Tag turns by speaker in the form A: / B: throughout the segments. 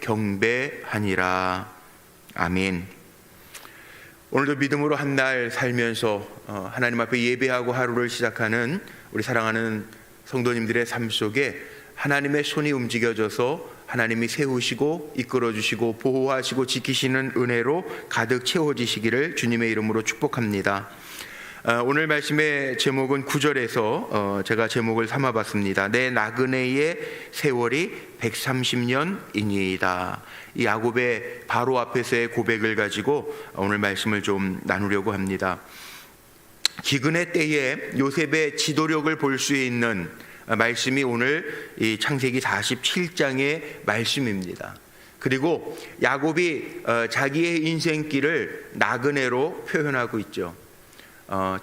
A: 경배하니라. 아멘. 오늘도 믿음으로 한 날 살면서 하나님 앞에 예배하고 하루를 시작하는 우리 사랑하는 성도님들의 삶 속에 하나님의 손이 움직여져서 하나님이 세우시고 이끌어주시고 보호하시고 지키시는 은혜로 가득 채워지시기를 주님의 이름으로 축복합니다. 오늘 말씀의 제목은 9절에서 제가 제목을 삼아봤습니다. 내 나그네의 세월이 130년이니이다. 이 야곱의 바로 앞에서의 고백을 가지고 오늘 말씀을 좀 나누려고 합니다. 기근의 때에 요셉의 지도력을 볼 수 있는 말씀이 오늘 이 창세기 47장의 말씀입니다. 그리고 야곱이 자기의 인생길을 나그네로 표현하고 있죠.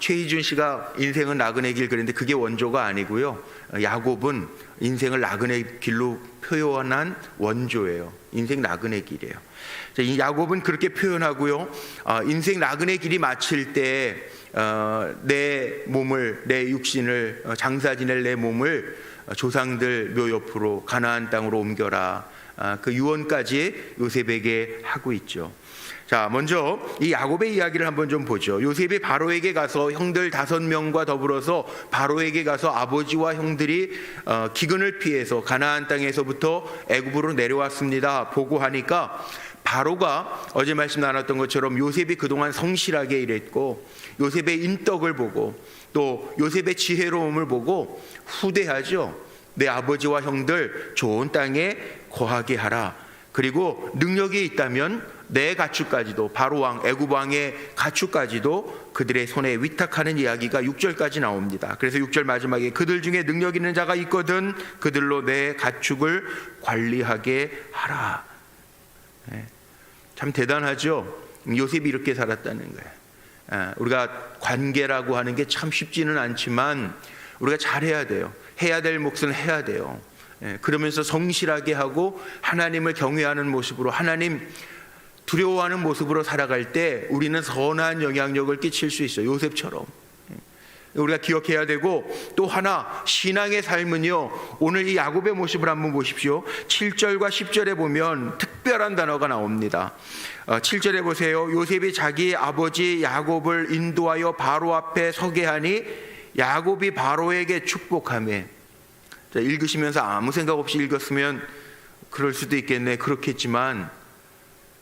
A: 최희준 씨가 인생은 나그네 길 그랬는데 그게 원조가 아니고요. 야곱은 인생을 나그네 길로 표현한 원조예요. 인생 나그네 길이에요. 이 야곱은 그렇게 표현하고요. 인생 나그네 길이 마칠 때 내 몸을, 내 육신을, 장사 지낼 내 몸을 조상들 묘 옆으로 가나안 땅으로 옮겨라. 그 유언까지 요셉에게 하고 있죠. 자, 먼저 이 야곱의 이야기를 한번 좀 보죠. 요셉이 바로에게 가서 형들 5명과 더불어서 바로에게 가서 아버지와 형들이 기근을 피해서 가나안 땅에서부터 애굽으로 내려왔습니다 보고하니까 바로가 어제 말씀 나눴던 것처럼 요셉이 그동안 성실하게 일했고 요셉의 인덕을 보고 또 요셉의 지혜로움을 보고 후대하죠. 내 아버지와 형들 좋은 땅에 거하게 하라. 그리고 능력이 있다면 내 가축까지도, 바로 왕 애굽 왕의 가축까지도 그들의 손에 위탁하는 이야기가 6절까지 나옵니다. 그래서 6절 마지막에 그들 중에 능력 있는 자가 있거든 그들로 내 가축을 관리하게 하라. 참 대단하죠. 요셉이 이렇게 살았다는 거예요. 우리가 관계라고 하는 게 참 쉽지는 않지만 우리가 잘해야 돼요. 해야 될 몫은 해야 돼요. 그러면서 성실하게 하고 하나님을 경외하는 모습으로, 하나님 두려워하는 모습으로 살아갈 때 우리는 선한 영향력을 끼칠 수 있어요. 요셉처럼. 우리가 기억해야 되고, 또 하나 신앙의 삶은요, 오늘 이 야곱의 모습을 한번 보십시오. 7절과 10절에 보면 특별한 단어가 나옵니다. 7절에 보세요. 요셉이 자기 아버지 야곱을 인도하여 바로 앞에 서게 하니 야곱이 바로에게 축복하며. 자, 읽으시면서 아무 생각 없이 읽었으면 그럴 수도 있겠네, 그렇겠지만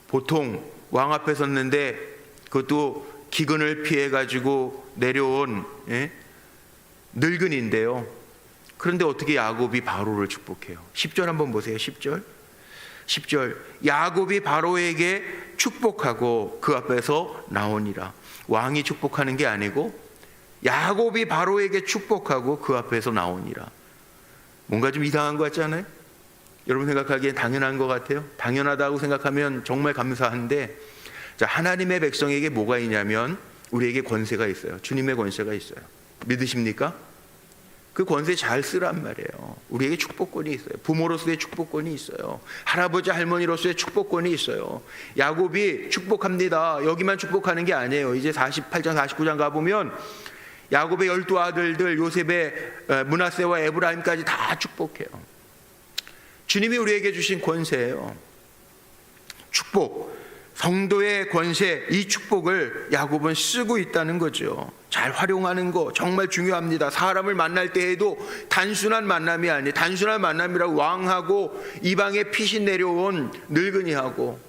A: 보통 왕 앞에 섰는데 그것도 기근을 피해 가지고 내려온 늙은인데요. 그런데 어떻게 야곱이 바로를 축복해요? 10절 한번 보세요. 10절 야곱이 바로에게 축복하고 그 앞에서 나오니라. 왕이 축복하는 게 아니고 야곱이 바로에게 축복하고 그 앞에서 나오니라. 뭔가 좀 이상한 것 같지 않아요? 여러분 생각하기엔 당연한 것 같아요? 당연하다고 생각하면 정말 감사한데, 자, 하나님의 백성에게 뭐가 있냐면 우리에게 권세가 있어요. 주님의 권세가 있어요. 믿으십니까? 그 권세 잘 쓰란 말이에요. 우리에게 축복권이 있어요. 부모로서의 축복권이 있어요. 할아버지 할머니로서의 축복권이 있어요. 야곱이 축복합니다. 여기만 축복하는 게 아니에요. 이제 48장 49장 가보면 야곱의 12아들들 요셉의 므낫세와 에브라임까지 다 축복해요. 주님이 우리에게 주신 권세예요. 축복, 성도의 권세, 이 축복을 야곱은 쓰고 있다는 거죠. 잘 활용하는 거 정말 중요합니다. 사람을 만날 때에도 단순한 만남이 아니에요. 단순한 만남이라고 왕하고 이방에 피신 내려온 늙은이하고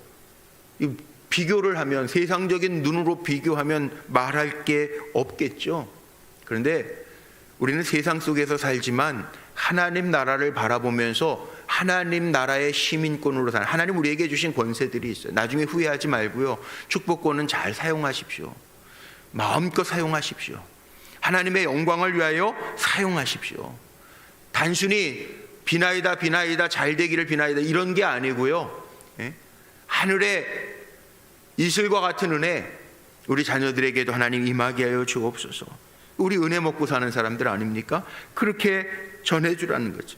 A: 비교를 하면, 세상적인 눈으로 비교하면 말할 게 없겠죠. 그런데 우리는 세상 속에서 살지만 하나님 나라를 바라보면서 하나님 나라의 시민권으로 사는, 하나님 우리에게 주신 권세들이 있어요. 나중에 후회하지 말고요, 축복권은 잘 사용하십시오. 마음껏 사용하십시오. 하나님의 영광을 위하여 사용하십시오. 단순히 비나이다 비나이다 잘 되기를 비나이다 이런 게 아니고요, 하늘의 이슬과 같은 은혜 우리 자녀들에게도 하나님 임하게 하여 주옵소서. 우리 은혜 먹고 사는 사람들 아닙니까? 그렇게 전해주라는 거죠.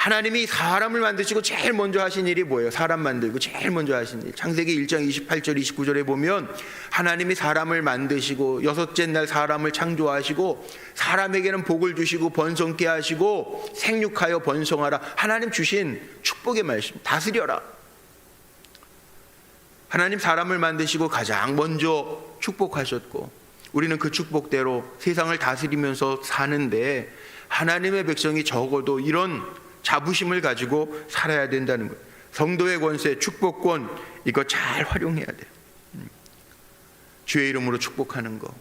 A: 하나님이 사람을 만드시고 제일 먼저 하신 일이 뭐예요? 사람 만들고 제일 먼저 하신 일. 창세기 1장 28절 29절에 보면 하나님이 사람을 만드시고 여섯째 날 사람을 창조하시고 사람에게는 복을 주시고 번성케 하시고 생육하여 번성하라. 하나님 주신 축복의 말씀. 다스려라. 하나님 사람을 만드시고 가장 먼저 축복하셨고 우리는 그 축복대로 세상을 다스리면서 사는데 하나님의 백성이 적어도 이런 자부심을 가지고 살아야 된다는 거예요. 성도의 권세, 축복권 이거 잘 활용해야 돼요. 주의 이름으로 축복하는 거,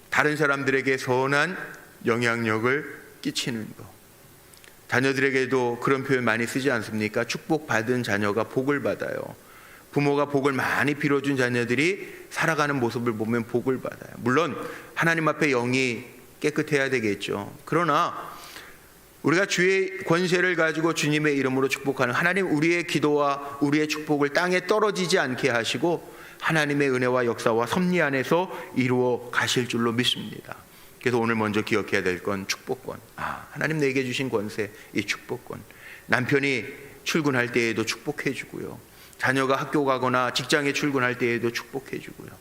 A: 다른 사람들에게 선한 영향력을 끼치는 거. 자녀들에게도 그런 표현 많이 쓰지 않습니까? 축복받은 자녀가 복을 받아요. 부모가 복을 많이 빌어준 자녀들이 살아가는 모습을 보면 복을 받아요. 물론 하나님 앞에 영이 깨끗해야 되겠죠. 그러나 우리가 주의 권세를 가지고 주님의 이름으로 축복하는 하나님, 우리의 기도와 우리의 축복을 땅에 떨어지지 않게 하시고 하나님의 은혜와 역사와 섭리 안에서 이루어 가실 줄로 믿습니다. 그래서 오늘 먼저 기억해야 될 건 축복권. 하나님 내게 주신 권세, 이 축복권. 남편이 출근할 때에도 축복해 주고요. 자녀가 학교 가거나 직장에 출근할 때에도 축복해 주고요.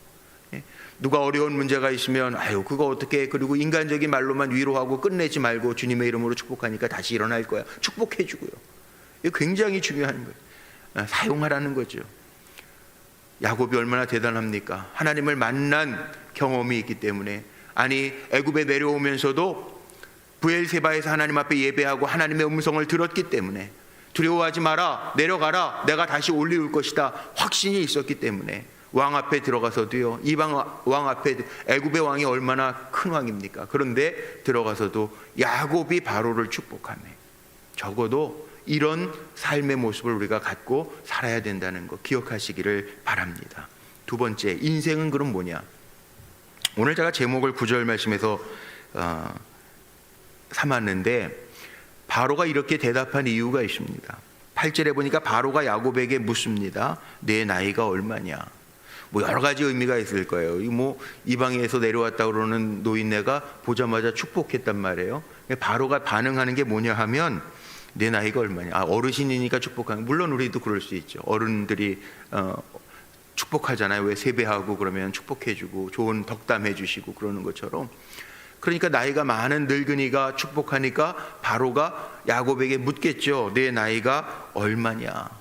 A: 누가 어려운 문제가 있으면 아유 그거 어떻게, 그리고 인간적인 말로만 위로하고 끝내지 말고 주님의 이름으로 축복하니까 다시 일어날 거야. 축복해 주고요. 이거 굉장히 중요한 거예요. 사용하라는 거죠. 야곱이 얼마나 대단합니까? 하나님을 만난 경험이 있기 때문에. 아니 애굽에 내려오면서도 브엘세바에서 하나님 앞에 예배하고 하나님의 음성을 들었기 때문에 두려워하지 마라, 내려가라, 내가 다시 올리올 것이다 확신이 있었기 때문에 왕 앞에 들어가서도요, 이방 왕 앞에, 애굽의 왕이 얼마나 큰 왕입니까? 그런데 들어가서도 야곱이 바로를 축복하며 적어도 이런 삶의 모습을 우리가 갖고 살아야 된다는 거 기억하시기를 바랍니다. 두 번째, 인생은 그럼 뭐냐? 오늘 제가 제목을 9절 말씀에서 삼았는데 바로가 이렇게 대답한 이유가 있습니다. 8절에 보니까 바로가 야곱에게 묻습니다. 내 나이가 얼마냐? 뭐 여러 가지 의미가 있을 거예요. 뭐 이방에서 내려왔다 그러는 노인네가 보자마자 축복했단 말이에요. 바로가 반응하는 게 뭐냐 하면 내 나이가 얼마냐? 어르신이니까 축복하는. 물론 우리도 그럴 수 있죠. 어른들이 축복하잖아요. 왜 세배하고 그러면 축복해주고 좋은 덕담해주시고 그러는 것처럼. 그러니까 나이가 많은 늙은이가 축복하니까 바로가 야곱에게 묻겠죠. 내 나이가 얼마냐?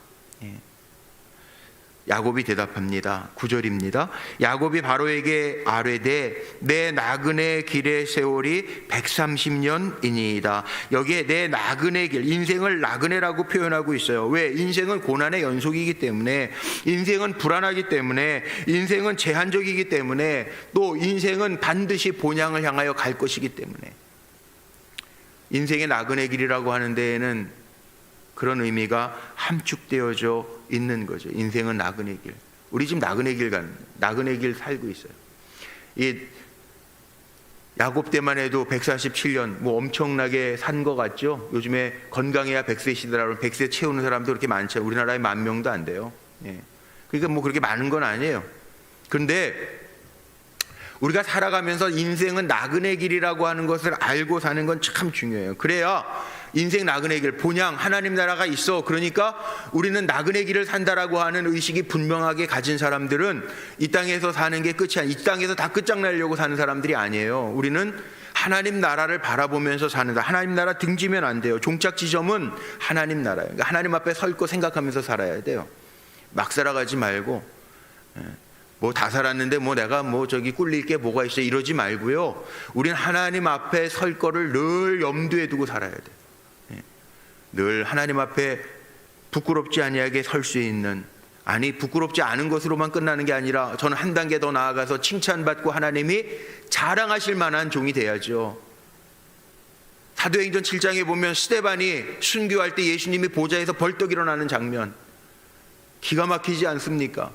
A: 야곱이 대답합니다. 9절입니다. 야곱이 바로에게 아뢰되 내 나그네 길의 세월이 130년이니이다. 여기에 내 나그네 길, 인생을 나그네라고 표현하고 있어요. 왜? 인생은 고난의 연속이기 때문에, 인생은 불안하기 때문에, 인생은 제한적이기 때문에, 또 인생은 반드시 본향을 향하여 갈 것이기 때문에. 인생의 나그네 길이라고 하는 데에는 그런 의미가 함축되어져 있는 거죠. 인생은 나그네 길. 우리 지금 나그네 길 살고 있어요. 이 야곱 때만 해도 147년 뭐 엄청나게 산 것 같죠. 요즘에 건강해야 100세 시대라고 100세 채우는 사람도 그렇게 많죠. 우리나라에 10,000명도 안 돼요. 그러니까 뭐 그렇게 많은 건 아니에요. 그런데 우리가 살아가면서 인생은 나그네 길이라고 하는 것을 알고 사는 건 참 중요해요. 그래야 인생 나그네 길, 본향 하나님 나라가 있어. 그러니까 우리는 나그네 길을 산다라고 하는 의식이 분명하게 가진 사람들은 이 땅에서 사는 게 끝이 아니에요. 이 땅에서 다 끝장내려고 사는 사람들이 아니에요. 우리는 하나님 나라를 바라보면서 사는다. 하나님 나라 등지면 안 돼요. 종착 지점은 하나님 나라예요. 그러니까 하나님 앞에 설 거 생각하면서 살아야 돼요. 막 살아가지 말고 뭐 다 살았는데 뭐 내가 뭐 저기 꿀릴 게 뭐가 있어 이러지 말고요. 우리는 하나님 앞에 설 거를 늘 염두에 두고 살아야 돼요. 늘 하나님 앞에 부끄럽지 아니하게 설 수 있는, 아니 부끄럽지 않은 것으로만 끝나는 게 아니라 저는 한 단계 더 나아가서 칭찬받고 하나님이 자랑하실 만한 종이 돼야죠. 사도행전 7장에 보면 스데반이 순교할 때 예수님이 보좌에서 벌떡 일어나는 장면 기가 막히지 않습니까?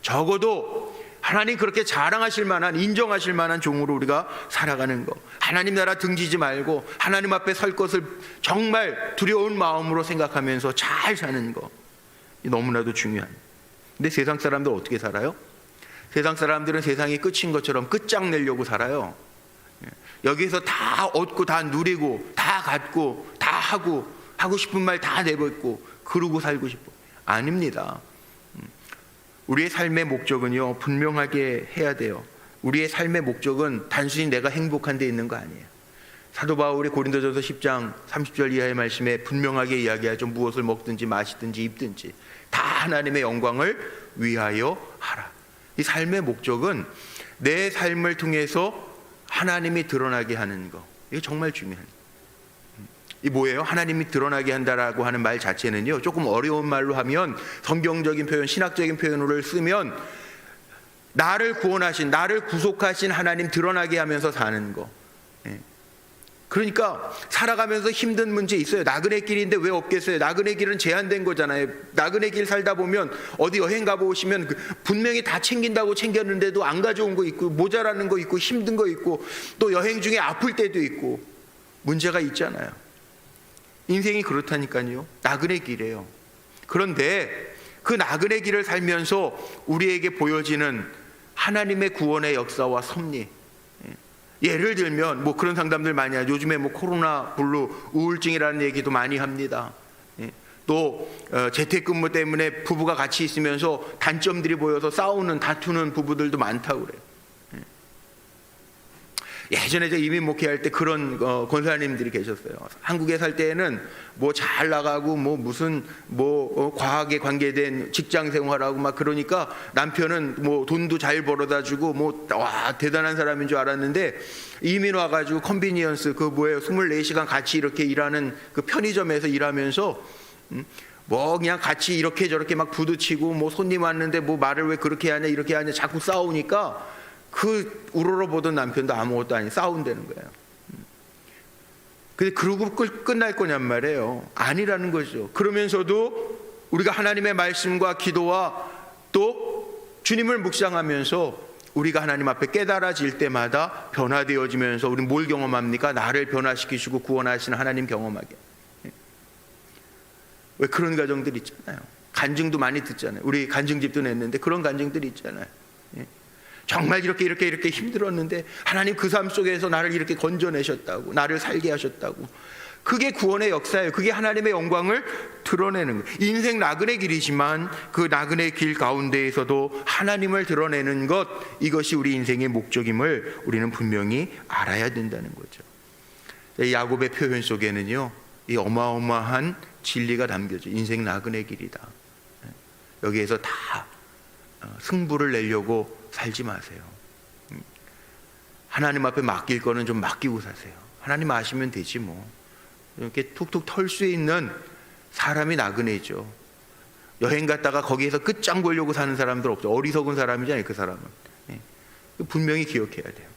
A: 적어도 하나님 그렇게 자랑하실 만한, 인정하실 만한 종으로 우리가 살아가는 거. 하나님 나라 등지지 말고 하나님 앞에 설 것을 정말 두려운 마음으로 생각하면서 잘 사는 거, 너무나도 중요한. 근데 세상 사람들 어떻게 살아요? 세상 사람들은 세상이 끝인 것처럼 끝장내려고 살아요. 여기서 다 얻고 다 누리고 다 갖고 다 하고 하고 싶은 말 다 내뱉고 그러고 살고 싶어. 아닙니다. 우리의 삶의 목적은요, 분명하게 해야 돼요. 우리의 삶의 목적은 단순히 내가 행복한 데 있는 거 아니에요. 사도 바울이 고린도전서 10장 30절 이하의 말씀에 분명하게 이야기하죠. 무엇을 먹든지 마시든지 입든지 다 하나님의 영광을 위하여 하라. 이 삶의 목적은 내 삶을 통해서 하나님이 드러나게 하는 거. 이게 정말 중요해요. 이 뭐예요? 하나님이 드러나게 한다라고 하는 말 자체는요, 조금 어려운 말로 하면, 성경적인 표현, 신학적인 표현을 쓰면 나를 구원하신, 나를 구속하신 하나님 드러나게 하면서 사는 거. 그러니까 살아가면서 힘든 문제 있어요. 나그네 길인데 왜 없겠어요? 나그네 길은 제한된 거잖아요. 나그네 길 살다 보면 어디 여행 가보시면 분명히 다 챙긴다고 챙겼는데도 안 가져온 거 있고, 모자라는 거 있고, 힘든 거 있고, 또 여행 중에 아플 때도 있고, 문제가 있잖아요. 인생이 그렇다니까요. 나그네 길이에요. 그런데 그 나그네 길을 살면서 우리에게 보여지는 하나님의 구원의 역사와 섭리, 예를 들면 뭐 그런 상담들 많이 하죠. 요즘에 뭐 코로나 블루 우울증이라는 얘기도 많이 합니다. 또 재택근무 때문에 부부가 같이 있으면서 단점들이 보여서 싸우는, 다투는 부부들도 많다고 그래요. 예전에 제가 이민 목회할 때 그런 권사님들이 계셨어요. 한국에 살 때에는 뭐 잘 나가고 뭐 무슨 뭐 과학에 관계된 직장 생활하고 막 그러니까 남편은 뭐 돈도 잘 벌어다 주고 뭐 와 대단한 사람인 줄 알았는데, 이민 와가지고 컨비니언스 그 뭐예요 24시간 같이 이렇게 일하는 그 편의점에서 일하면서 뭐 그냥 같이 이렇게 저렇게 막 부딪히고, 뭐 손님 왔는데 뭐 말을 왜 그렇게 하냐 이렇게 하냐 자꾸 싸우니까 그 우러러보던 남편도 아무것도 아닌 싸운다는 거예요. 근데 그러고 끝날 거냔 말이에요. 아니라는 거죠. 그러면서도 우리가 하나님의 말씀과 기도와 또 주님을 묵상하면서 우리가 하나님 앞에 깨달아질 때마다 변화되어지면서 우리는 뭘 경험합니까? 나를 변화시키시고 구원하시는 하나님 경험하게. 왜 그런 가정들 있잖아요. 간증도 많이 듣잖아요. 우리 간증집도 냈는데 그런 간증들이 있잖아요. 정말 이렇게 힘들었는데 하나님 그 삶 속에서 나를 이렇게 건져내셨다고, 나를 살게 하셨다고. 그게 구원의 역사예요. 그게 하나님의 영광을 드러내는 거예요. 인생 나그네 길이지만 그 나그네 길 가운데에서도 하나님을 드러내는 것, 이것이 우리 인생의 목적임을 우리는 분명히 알아야 된다는 거죠. 야곱의 표현 속에는요, 이 어마어마한 진리가 담겨져. 인생 나그네 길이다. 여기에서 다 승부를 내려고 살지 마세요. 하나님 앞에 맡길 거는 좀 맡기고 사세요. 하나님 아시면 되지 뭐. 이렇게 툭툭 털 수 있는 사람이 나그네죠. 여행 갔다가 거기에서 끝장 보려고 사는 사람들 없죠. 어리석은 사람이잖아요, 그 사람은. 분명히 기억해야 돼요.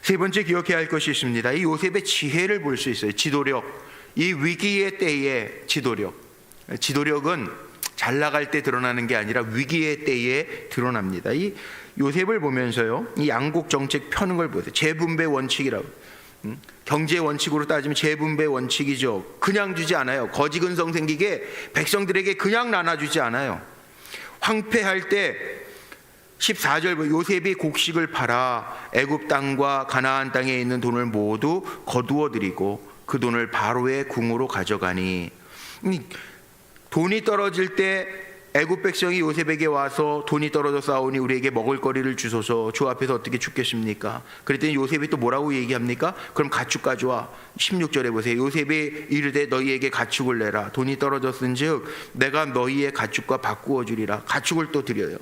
A: 세 번째 기억해야 할 것이 있습니다. 이 요셉의 지혜를 볼 수 있어요. 지도력. 이 위기의 때의 지도력. 지도력은 잘 나갈 때 드러나는 게 아니라 위기의 때에 드러납니다. 이 요셉을 보면서요, 이 양국 정책 펴는 걸 보세요. 재분배 원칙이라고. 경제 원칙으로 따지면 재분배 원칙이죠. 그냥 주지 않아요. 거지근성 생기게 백성들에게 그냥 나눠주지 않아요. 황폐할 때 14절 요셉이 곡식을 팔아 애굽 땅과 가나안 땅에 있는 돈을 모두 거두어 드리고 그 돈을 바로의 궁으로 가져가니. 돈이 떨어질 때 애굽 백성이 요셉에게 와서 돈이 떨어져 싸우니 우리에게 먹을 거리를 주소서. 주 앞에서 어떻게 죽겠습니까? 그랬더니 요셉이 또 뭐라고 얘기합니까? 그럼 가축 가져와. 16절에 보세요. 요셉이 이르되 너희에게 가축을 내라. 돈이 떨어졌은즉 내가 너희의 가축과 바꾸어 주리라. 가축을 또 드려요.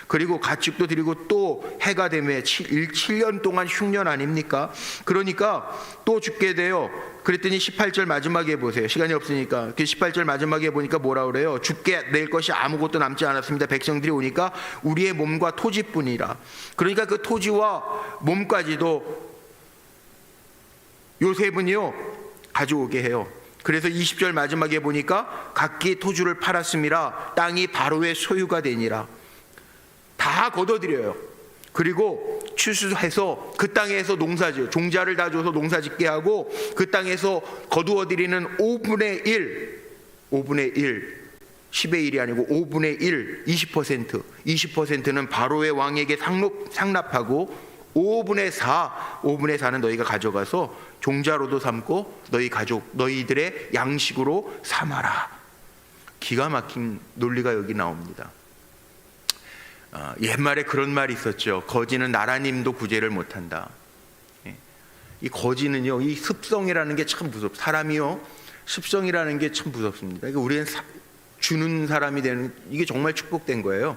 A: 그리고 가축도 드리고 또 해가 되면 7년 동안 흉년 아닙니까? 그러니까 또 죽게 돼요. 그랬더니 18절 마지막에 보세요. 시간이 없으니까 18절 마지막에 보니까 뭐라 그래요? 죽게 낼 것이 아무것도 남지 않았습니다. 백성들이 오니까 우리의 몸과 토지뿐이라. 그러니까 그 토지와 몸까지도 요셉은요 가져오게 해요. 그래서 20절 마지막에 보니까 각기 토주를 팔았음이라 땅이 바로의 소유가 되니라. 다 걷어들여요. 그리고 추수해서 그 땅에서 농사지어 종자를 다 줘서 농사짓게 하고 그 땅에서 거두어들이는 5분의 1 10의 1이 아니고 5분의 1 20%는 바로의 왕에게 상납하고 5분의 4는 너희가 가져가서 종자로도 삼고 너희 가족, 너희들의 양식으로 삼아라. 기가 막힌 논리가 여기 나옵니다. 옛말에 그런 말이 있었죠. 거지는 나라님도 구제를 못한다. 이 거지는요, 이 습성이라는 게 참 무섭. 사람이요, 습성이라는 게 참 무섭습니다. 그러니까 우리는 주는 사람이 되는, 이게 정말 축복된 거예요.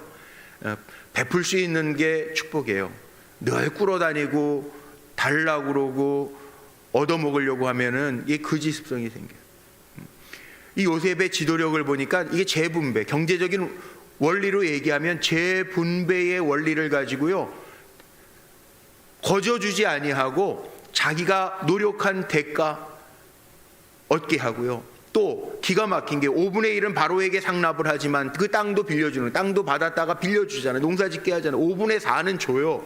A: 베풀 수 있는 게 축복이에요. 늘 꿇어다니고 달라고 그러고 얻어먹으려고 하면은 이게 거지 습성이 생겨요. 이 요셉의 지도력을 보니까 이게 재분배, 경제적인 원리로 얘기하면 재분배의 원리를 가지고요, 거저주지 아니하고 자기가 노력한 대가 얻게 하고요. 또 기가 막힌 게 5분의 1은 바로에게 상납을 하지만 그 땅도 빌려주는, 땅도 받았다가 빌려주잖아요. 농사짓게 하잖아요. 5분의 4는 줘요.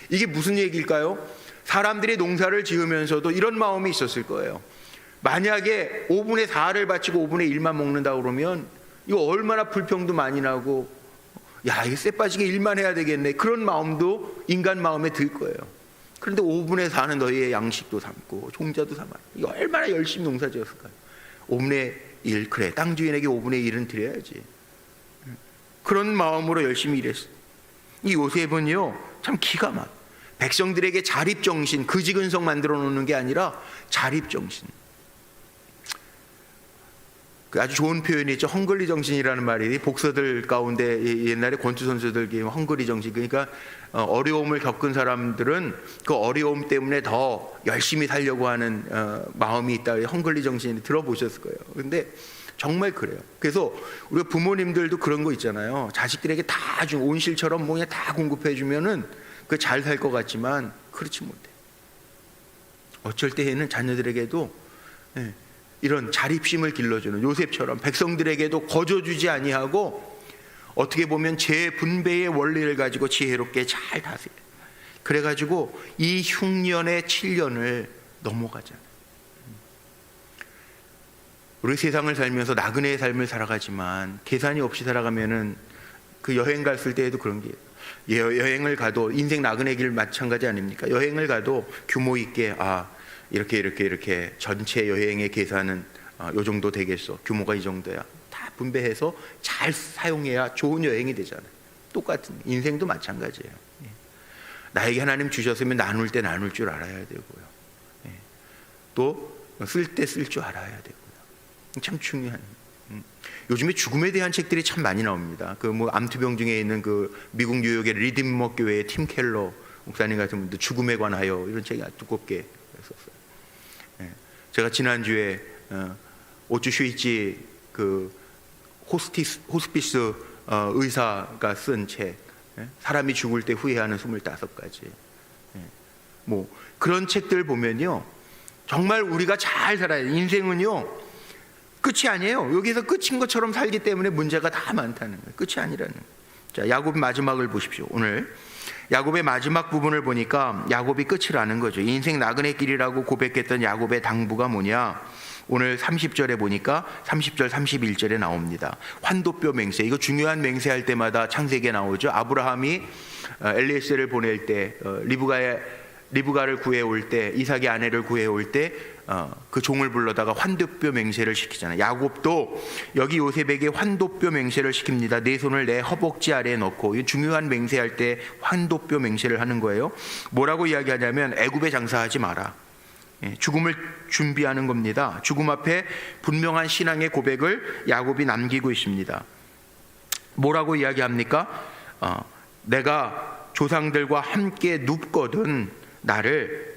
A: 이게 무슨 얘기일까요? 사람들이 농사를 지으면서도 이런 마음이 있었을 거예요. 만약에 5분의 4를 바치고 5분의 1만 먹는다 그러면 이거 얼마나 불평도 많이 나고, 야, 이게 쎄 빠지게 일만 해야 되겠네, 그런 마음도 인간 마음에 들 거예요. 그런데 5분의 4는 너희의 양식도 삼고 종자도 삼아. 이거 얼마나 열심히 농사 지었을까요? 5분의 1, 그래, 땅 주인에게 5분의 1은 드려야지. 그런 마음으로 열심히 일했어요. 이 요셉은요, 참 기가 막, 백성들에게 자립정신, 그지근성 만들어 놓는 게 아니라 자립정신. 아주 좋은 표현이 있죠. 헝글리 정신이라는 말이, 복서들 가운데 옛날에 권투 선수들 헝글리 정신, 그러니까 어려움을 겪은 사람들은 그 어려움 때문에 더 열심히 살려고 하는 마음이 있다. 헝글리 정신이 들어보셨을 거예요. 근데 정말 그래요. 그래서 우리가 부모님들도 그런 거 있잖아요. 자식들에게 다 준 온실처럼 뭐 그냥 다 공급해 주면은 그 잘 살 것 같지만 그렇지 못해. 어쩔 때에는 자녀들에게도 이런 자립심을 길러주는 요셉처럼 백성들에게도 거저주지 아니하고 어떻게 보면 재분배의 원리를 가지고 지혜롭게 잘 다스려. 그래가지고 이 흉년의 7년을 넘어가잖아요. 우리 세상을 살면서 나그네의 삶을 살아가지만 계산이 없이 살아가면은 그 여행 갔을 때에도 그런 게, 여행을 가도 인생 나그네 길 마찬가지 아닙니까? 여행을 가도 규모 있게, 이렇게 전체 여행의 계산은 요 정도 되겠어, 규모가 이 정도야, 다 분배해서 잘 사용해야 좋은 여행이 되잖아요. 똑같은 인생도 마찬가지예요. 나에게 하나님 주셨으면 나눌 때 나눌 줄 알아야 되고요, 또 쓸 때 쓸 줄 알아야 되고요. 참 중요한. 요즘에 죽음에 대한 책들이 참 많이 나옵니다. 그 뭐 암투병 중에 있는 그 미국 뉴욕의 리디머 교회의 팀 켈러 목사님 같은 분도 죽음에 관하여 이런 책이 아주 두껍게 썼어요. 제가 지난주에 오츠 슈이치 그 호스피스 의사가 쓴 책, 사람이 죽을 때 후회하는 25가지, 뭐 그런 책들 보면요, 정말 우리가 잘 살아야 돼요. 인생은요 끝이 아니에요. 여기서 끝인 것처럼 살기 때문에 문제가 다 많다는 거예요. 끝이 아니라는 거예요. 자, 야곱 마지막을 보십시오. 오늘 야곱의 마지막 부분을 보니까 야곱이 끝을 아는 거죠. 인생 나그네 길이라고 고백했던 야곱의 당부가 뭐냐? 오늘 30절에 보니까 30절 31절에 나옵니다. 환도뼈 맹세. 이거 중요한 맹세할 때마다 창세기에 나오죠. 아브라함이 엘리에셀을 보낼 때, 리브가를 구해올 때, 이삭의 아내를 구해올 때 그 종을 불러다가 환도뼈 맹세를 시키잖아요. 야곱도 여기 요셉에게 환도뼈 맹세를 시킵니다. 내 손을 내 허벅지 아래에 넣고, 이 중요한 맹세할 때 환도뼈 맹세를 하는 거예요. 뭐라고 이야기하냐면 애굽에 장사하지 마라. 죽음을 준비하는 겁니다. 죽음 앞에 분명한 신앙의 고백을 야곱이 남기고 있습니다. 뭐라고 이야기합니까? 내가 조상들과 함께 눕거든 나를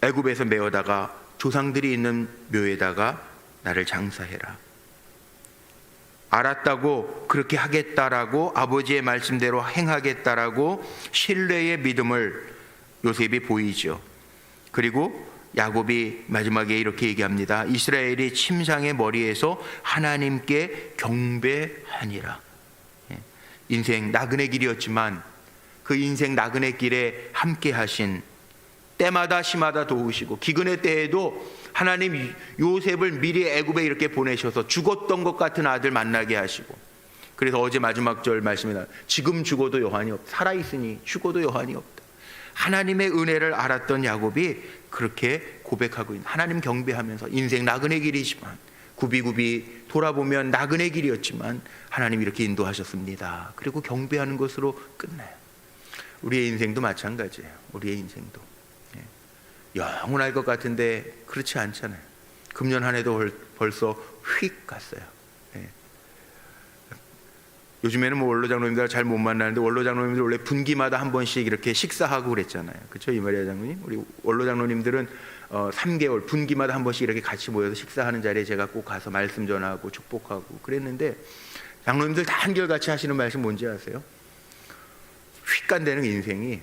A: 애굽에서 메어다가 조상들이 있는 묘에다가 나를 장사해라. 알았다고, 그렇게 하겠다라고, 아버지의 말씀대로 행하겠다라고 신뢰의 믿음을 요셉이 보이죠. 그리고 야곱이 마지막에 이렇게 얘기합니다. 이스라엘이 침상의 머리에서 하나님께 경배하니라. 인생 나그네 길이었지만 그 인생 나그네 길에 함께 하신, 때마다 시마다 도우시고 기근의 때에도 하나님 요셉을 미리 애굽에 이렇게 보내셔서 죽었던 것 같은 아들 만나게 하시고, 그래서 어제 마지막 절 말씀이 나와요. 지금 죽어도 여한이 없다. 살아있으니 죽어도 여한이 없다. 하나님의 은혜를 알았던 야곱이 그렇게 고백하고 있는, 하나님 경배하면서 인생 나그네 길이지만 굽이굽이 돌아보면 나그네 길이었지만 하나님 이렇게 인도하셨습니다. 그리고 경배하는 것으로 끝나요. 우리의 인생도 마찬가지예요. 우리의 인생도 영원할 것 같은데 그렇지 않잖아요. 금년 한 해도 벌써 휙 갔어요. 요즘에는 뭐 원로 장로님들 잘 못 만나는데, 원로 장로님들 원래 분기마다 한 번씩 이렇게 식사하고 그랬잖아요. 그렇죠, 이마리아 장로님? 우리 원로 장로님들은 3개월 분기마다 한 번씩 이렇게 같이 모여서 식사하는 자리에 제가 꼭 가서 말씀 전하고 축복하고 그랬는데, 장로님들 다 한결같이 하시는 말씀 뭔지 아세요? 휙 간다는 인생이.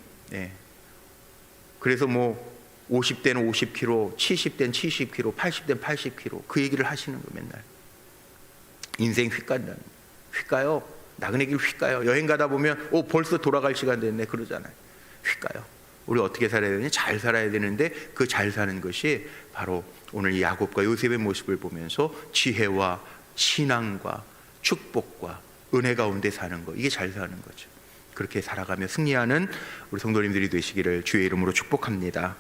A: 그래서 뭐 50대는 50kg, 70대는 70kg, 80대는 80kg, 그 얘기를 하시는 거 맨날. 인생 휙 간다는, 휙 가요. 나그네 길 휙 가요. 여행 가다 보면 벌써 돌아갈 시간 됐네 그러잖아요. 휙 가요. 우리 어떻게 살아야 되냐? 잘 살아야 되는데 그 잘 사는 것이 바로 오늘 이 야곱과 요셉의 모습을 보면서 지혜와 신앙과 축복과 은혜 가운데 사는 거, 이게 잘 사는 거죠. 그렇게 살아가며 승리하는 우리 성도님들이 되시기를 주의 이름으로 축복합니다.